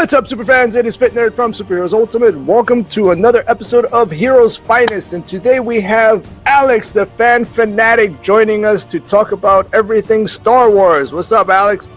What's up, superfans? It is Fit Nerd from Superheroes Ultimate. Welcome to another episode of Heroes Finest. And today we have Alex, the fan fanatic, joining us to talk about everything Star Wars. What's up, Alex?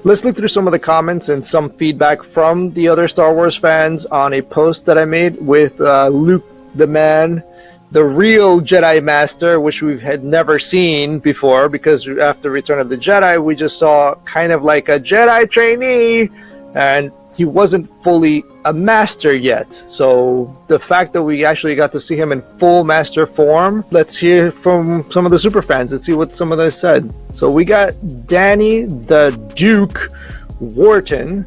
Let's look through some of the comments and some feedback from the other Star Wars fans on a post that I made with Luke, the man, the real Jedi Master, which we had never seen before, because after Return of the Jedi, we just saw kind of like a Jedi trainee, and he wasn't fully a master yet. So the fact that we actually got to see him in full master form, let's hear from some of the super fans and see what some of them said. So we got Danny the Duke Wharton,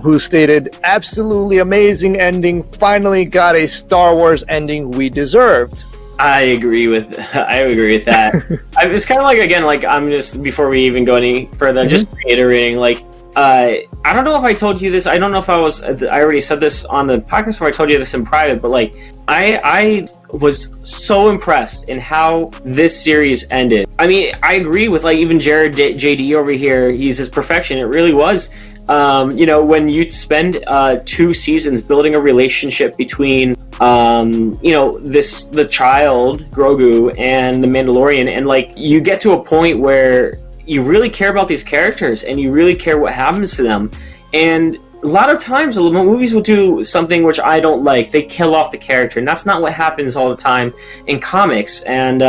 who stated, absolutely amazing ending, finally got a Star Wars ending we deserved. I agree with that. It's kind of like, again, like, I'm just, before we even go any further, just reiterating, like, I don't know if I told you this. I don't know if I already said this on the podcast or I told you this in private, but like, I was so impressed in how this series ended. I mean, I agree with, like, even Jared JD over here. He's his perfection. It really was. When you spend 2 seasons building a relationship between, the child, Grogu, and the Mandalorian, and like, you get to a point where you really care about these characters and you really care what happens to them. And a lot of times movies will do something which I don't like. They kill off the character, and that's not what happens all the time in comics. And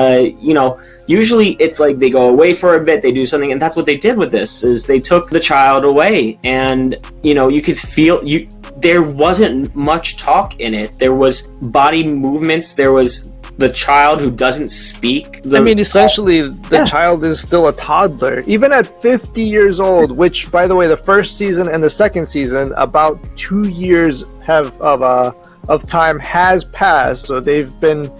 usually it's like they go away for a bit, they do something, and that's what they did with this, is they took the child away, and you could feel there wasn't much talk in it. There was body movements, there was the child who doesn't speak. Essentially, the child is still a toddler. Even at 50 years old, which, by the way, the first season and the second season, about 2 years of time has passed. So they've been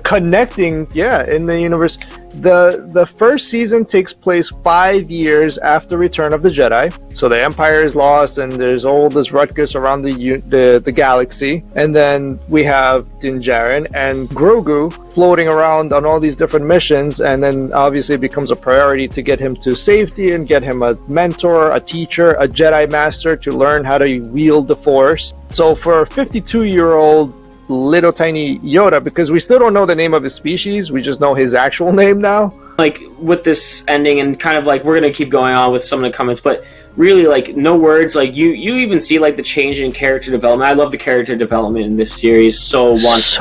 connecting, in the universe. The first season takes place 5 years after Return of the Jedi. So the Empire is lost, and there's all this ruckus around the galaxy. And then we have Din Djarin and Grogu floating around on all these different missions. And then obviously it becomes a priority to get him to safety and get him a mentor, a teacher, a Jedi Master to learn how to wield the Force. So for a 52-year-old little tiny Yoda, because we still don't know the name of his species, we just know his actual name now. Like, with this ending, and kind of like, we're gonna keep going on with some of the comments, but really, like, no words. Like, you even see, like, the change in character development. I love the character development in this series so much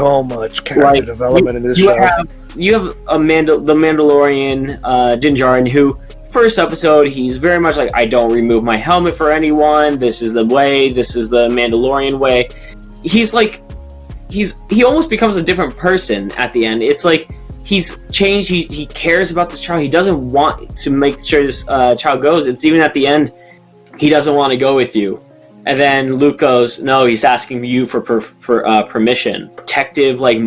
character development in this show. You have the Mandalorian, Din Djarin, who first episode, he's very much like, I don't remove my helmet for anyone, this is the way, this is the Mandalorian way. He's like, he almost becomes a different person at the end. It's like, he's changed, he cares about this child, he doesn't want to make sure this child goes. It's even at the end, he doesn't want to go with you. And then Luke goes, no, he's asking you for permission. Protective, like,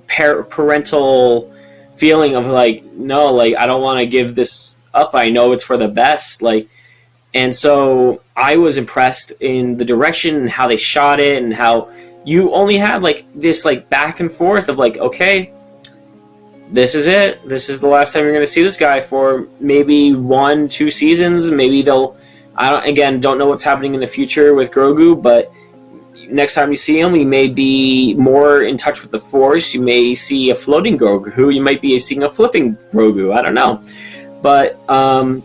parental feeling of like, no, like, I don't want to give this up, I know it's for the best, like. And so I was impressed in the direction and how they shot it, and how you only have like this like back and forth of like, okay, this is it. This is the last time you're going to see this guy for maybe 1-2 seasons. Maybe don't know what's happening in the future with Grogu, but next time you see him, he may be more in touch with the Force. You may see a floating Grogu. You might be seeing a flipping Grogu. I don't know. But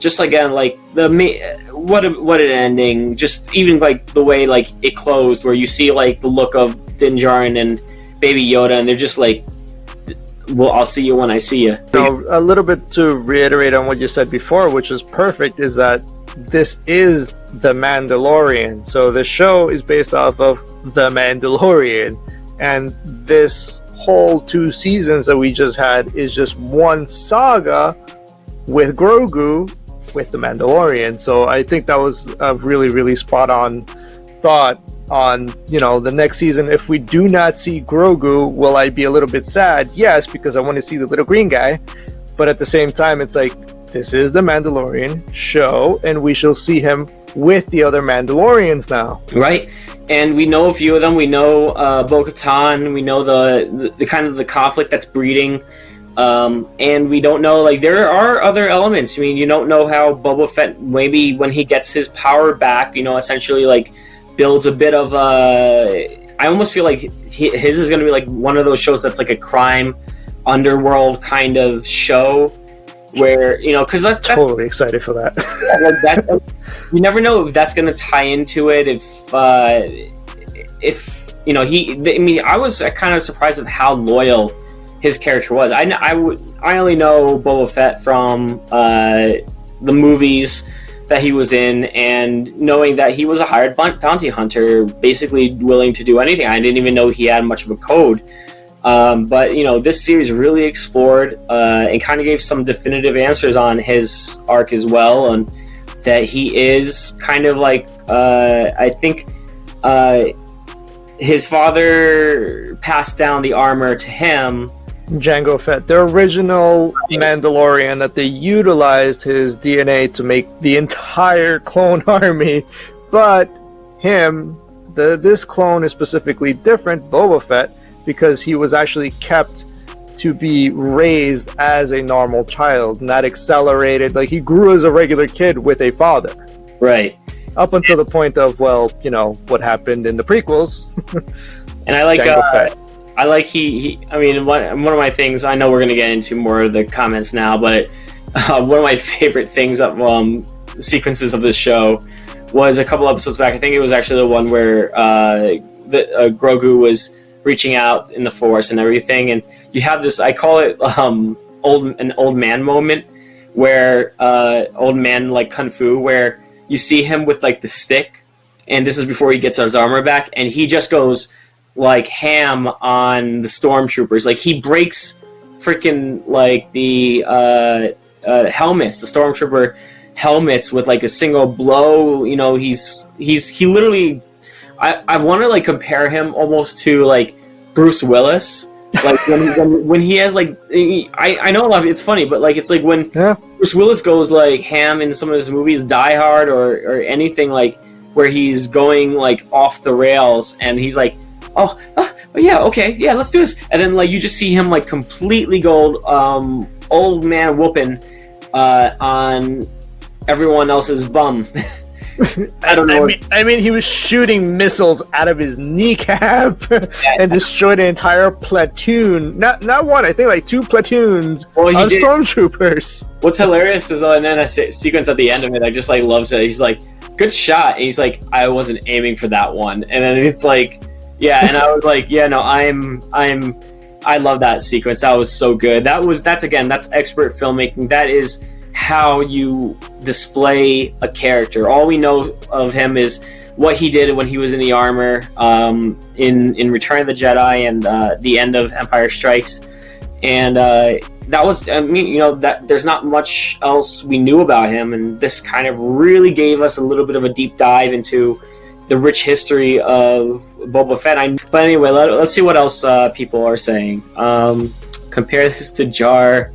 just again, like, what an ending! Just even like the way like it closed, where you see like the look of Din Djarin and Baby Yoda, and they're just like, "Well, I'll see you when I see you." Now, a little bit to reiterate on what you said before, which is perfect, is that this is the Mandalorian. So the show is based off of the Mandalorian, and this whole 2 seasons that we just had is just one saga with Grogu with the Mandalorian. So I think that was a really, really spot on thought on, the next season. If we do not see Grogu, will I be a little bit sad? Yes, because I want to see the little green guy. But at the same time, it's like, this is the Mandalorian show, and we shall see him with the other Mandalorians now. Right. And we know a few of them. We know Bo-Katan. We know the kind of the conflict that's breeding And we don't know, like, there are other elements. I mean, you don't know how Boba Fett, maybe when he gets his power back, essentially, like, builds a bit of I almost feel like his is going to be like one of those shows that's like a crime underworld kind of show where, because that's totally excited for that. You never know if that's going to tie into it. If I was kind of surprised at how loyal his character was. I only know Boba Fett from the movies that he was in, and knowing that he was a hired bounty hunter, basically willing to do anything. I didn't even know he had much of a code. But this series really explored and kind of gave some definitive answers on his arc as well, and that he is kind of like I think his father passed down the armor to him. Jango Fett, the original Mandalorian, that they utilized his DNA to make the entire clone army, but this clone is specifically different, Boba Fett, because he was actually kept to be raised as a normal child, not accelerated. Like, he grew as a regular kid with a father. Right. Up until the point of, what happened in the prequels. And I like Jango Fett. I like one of my things, I know we're going to get into more of the comments now, but one of my favorite things of sequences of this show was a couple episodes back. I think it was actually the one where Grogu was reaching out in the Force and everything, and you have this, I call it an old man moment, where old man like Kung Fu, where you see him with like the stick, and this is before he gets his armor back, and he just goes like ham on the stormtroopers. Like, he breaks freaking like the helmets, the stormtrooper helmets, with like a single blow. He literally, I want to like compare him almost to like Bruce Willis. Like when he has like, I know a lot of it's funny, but like it's like when Bruce Willis goes like ham in some of his movies, Die Hard or anything, like where he's going like off the rails, and he's like, oh yeah, okay, yeah, let's do this, and then like you just see him like completely go old man whooping on everyone else's bum. I don't know. I mean, he was shooting missiles out of his kneecap and destroyed an entire platoon. Not one, I think like 2 platoons of stormtroopers. What's hilarious is, and then a sequence at the end of it, I just like loves it. He's like, good shot, and he's like, I wasn't aiming for that one, and then it's like, yeah, and I was like, yeah, no, I love that sequence. That was so good. That's expert filmmaking. That is how you display a character. All we know of him is what he did when he was in the armor in Return of the Jedi and the end of Empire Strikes, and that was, that there's not much else we knew about him, and this kind of really gave us a little bit of a deep dive into the rich history of Boba Fett. But anyway, let's see what else people are saying. Compare this to Jar.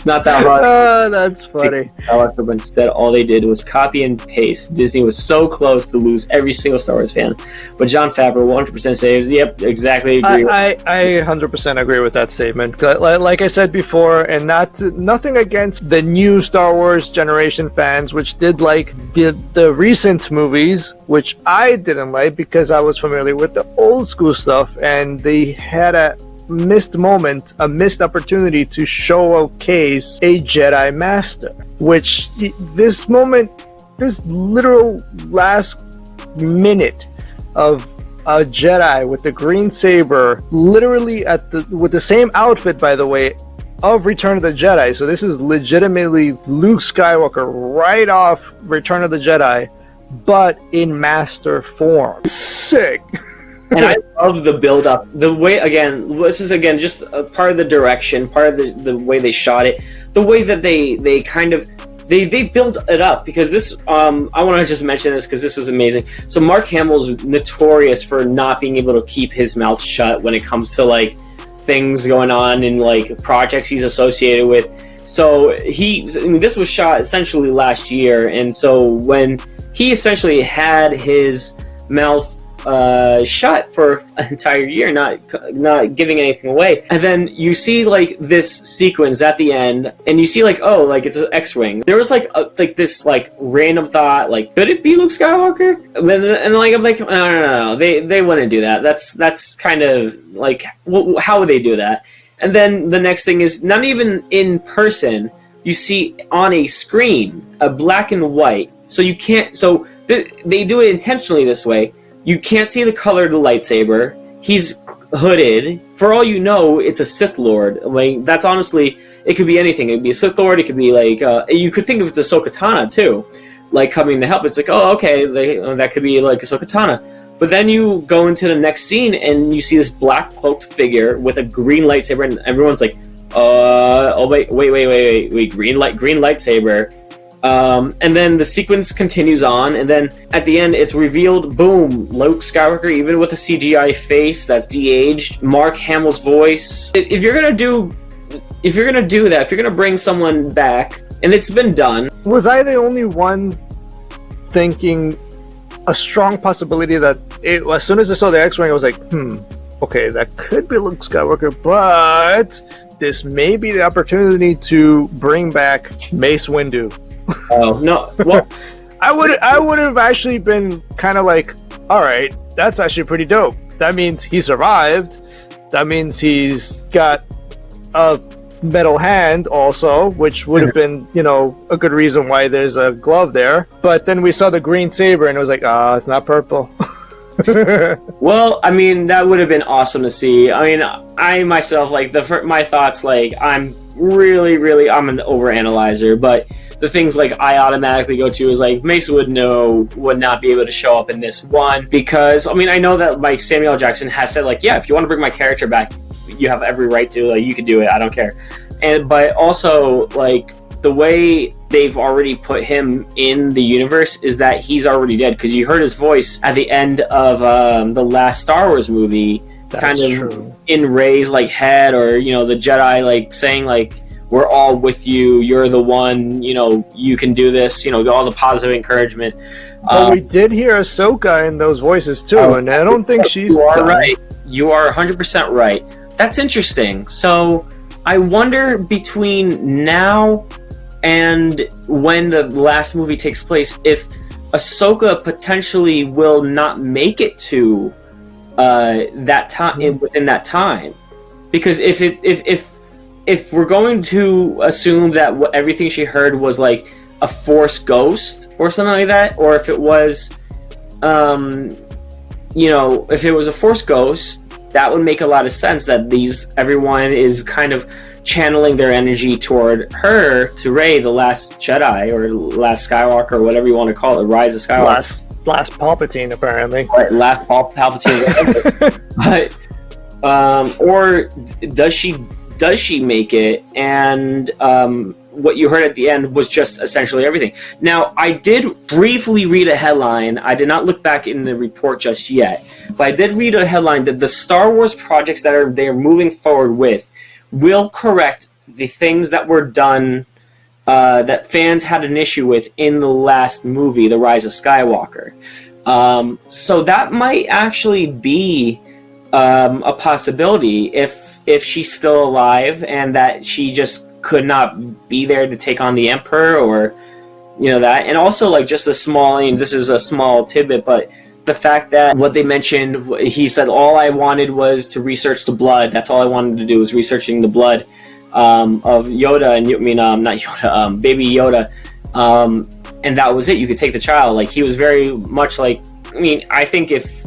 Not that hard. Oh, that's funny. However, but instead, all they did was copy and paste. Disney was so close to lose every single Star Wars fan. But Jon Favreau 100% saves. Yep, exactly. Agree. I 100% agree with that statement. Like I said before, and nothing against the new Star Wars generation fans, which did like the recent movies, which I didn't like because I was familiar with the old school stuff, and they had a missed moment, a missed opportunity to showcase a Jedi Master, which this literal last minute of a Jedi with the green saber, literally with the same outfit, by the way, of Return of the Jedi. So this is legitimately Luke Skywalker right off Return of the Jedi, but in Master form. Sick. And I love the build-up. The way, this is just a part of the direction, part of the way they shot it, the way that they kind of they build it up, because this I want to just mention this because this was amazing. So Mark Hamill's notorious for not being able to keep his mouth shut when it comes to like things going on in like projects he's associated with. So this was shot essentially last year, and so when he essentially had his mouth shut for an entire year, not giving anything away. And then you see like this sequence at the end, and you see like, oh, like it's an X-wing. There was like this like random thought, like, could it be Luke Skywalker? And like I'm like, no, they wouldn't do that. That's kind of like, how would they do that? And then the next thing is, not even in person, you see on a screen, a black and white. So you can't, so they do it intentionally this way. You can't see the color of the lightsaber. He's hooded. For all you know, it's a Sith Lord. Like, that's honestly, it could be anything. It could be a Sith Lord, it could be like, you could think of it as Ahsoka Tano too. Like, coming to help. It's like, oh, okay, that could be like Ahsoka Tano. But then you go into the next scene and you see this black cloaked figure with a green lightsaber, and everyone's like, wait, green lightsaber. And then the sequence continues on, and then at the end it's revealed, boom, Luke Skywalker, even with a CGI face that's de-aged, Mark Hamill's voice. If you're gonna do that, if you're gonna bring someone back, and it's been done. Was I the only one thinking a strong possibility that as soon as I saw the X-Wing, I was like, okay, that could be Luke Skywalker, but this may be the opportunity to bring back Mace Windu. Oh, no. Well, I would have actually been kind of like, all right, that's actually pretty dope. That means he survived. That means he's got a metal hand also, which would have been, a good reason why there's a glove there. But then we saw the green saber and it was like, it's not purple. Well, I mean, that would have been awesome to see. I mean, I myself, like, my thoughts, like, I'm an overanalyzer, but the things like I automatically go to is like, Mace would not be able to show up in this one, because I mean, I know that like Samuel L. Jackson has said like, yeah, if you want to bring my character back, you have every right to, like, you can do it, I don't care. But also, like, the way they've already put him in the universe is that he's already dead, because you heard his voice at the end of the last Star Wars movie. That's kind of true. In Rey's like head, or the Jedi like saying like, we're all with you, you're the one, you can do this, all the positive encouragement. But we did hear Ahsoka in those voices too, and I don't think she's right. You are 100% right. That's interesting. So I wonder, between now and when the last movie takes place, if Ahsoka potentially will not make it to that time, within that time, because if we're going to assume that everything she heard was like a Force ghost or something like that, or if it was, if it was a Force ghost, that would make a lot of sense. That everyone is kind of channeling their energy toward her, to Rey, the last Jedi, or last Skywalker, or whatever you want to call it, Rise of Skywalker. Last Palpatine, apparently. Right, last Palpatine. But, or does she make it? And what you heard at the end was just essentially everything. Now, I did briefly read a headline. I did not look back in the report just yet, but I did read a headline that the Star Wars projects that they're moving forward with will correct the things that were done that fans had an issue with in the last movie, The Rise of Skywalker. So that might actually be a possibility if she's still alive, and that she just could not be there to take on the Emperor, or that. And also, like, just this is a small tidbit, but the fact that what they mentioned, he said, all I wanted was to research the blood. That's all I wanted to do, was researching the blood of Yoda, and not Yoda, baby Yoda, and that was it. You could take the child. Like, he was very much like, I think if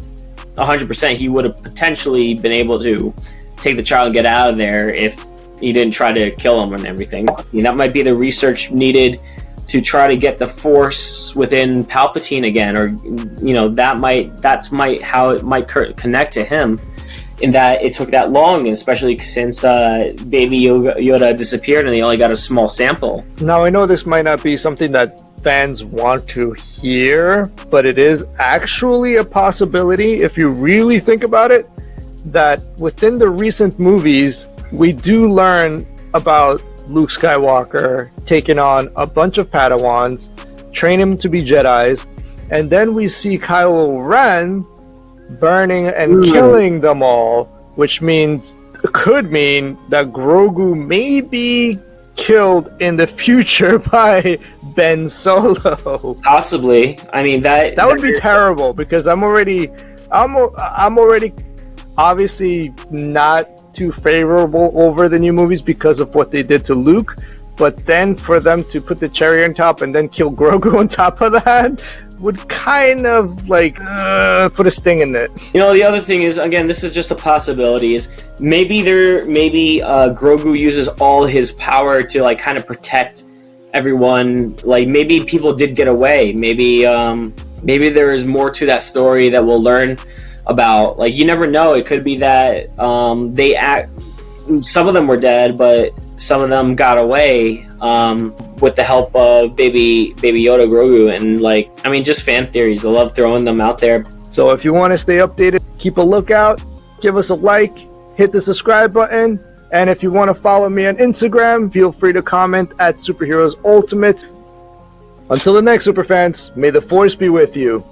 100%, he would have potentially been able to take the child and get out of there if he didn't try to kill him and everything. That might be the research needed to try to get the Force within Palpatine again, or how it might connect to him, in that it took that long, especially since baby Yoda disappeared and they only got a small sample. Now, I know this might not be something that fans want to hear, but it is actually a possibility, if you really think about it, that within the recent movies, we do learn about Luke Skywalker taking on a bunch of Padawans, train him to be Jedis, and then we see Kylo Ren burning and killing them all, which could mean that Grogu may be killed in the future by Ben Solo. Possibly. I mean that would be terrible, because I'm already obviously not too favorable over the new movies because of what they did to Luke. But then for them to put the cherry on top and then kill Grogu on top of that would kind of like put a sting in it. You know, the other thing is, again, this is just a possibility. Is maybe Grogu uses all his power to like kind of protect everyone. Like maybe people did get away. Maybe there is more to that story that we'll learn about. Like you never know. It could be that some of them were dead, but some of them got away with the help of Baby Yoda Grogu, and like, I mean, just fan theories. I love throwing them out there. So if you want to stay updated, keep a lookout, give us a like, hit the subscribe button, and if you want to follow me on Instagram, feel free to comment at Superheroes Ultimate. Until the next Superfans, may the Force be with you.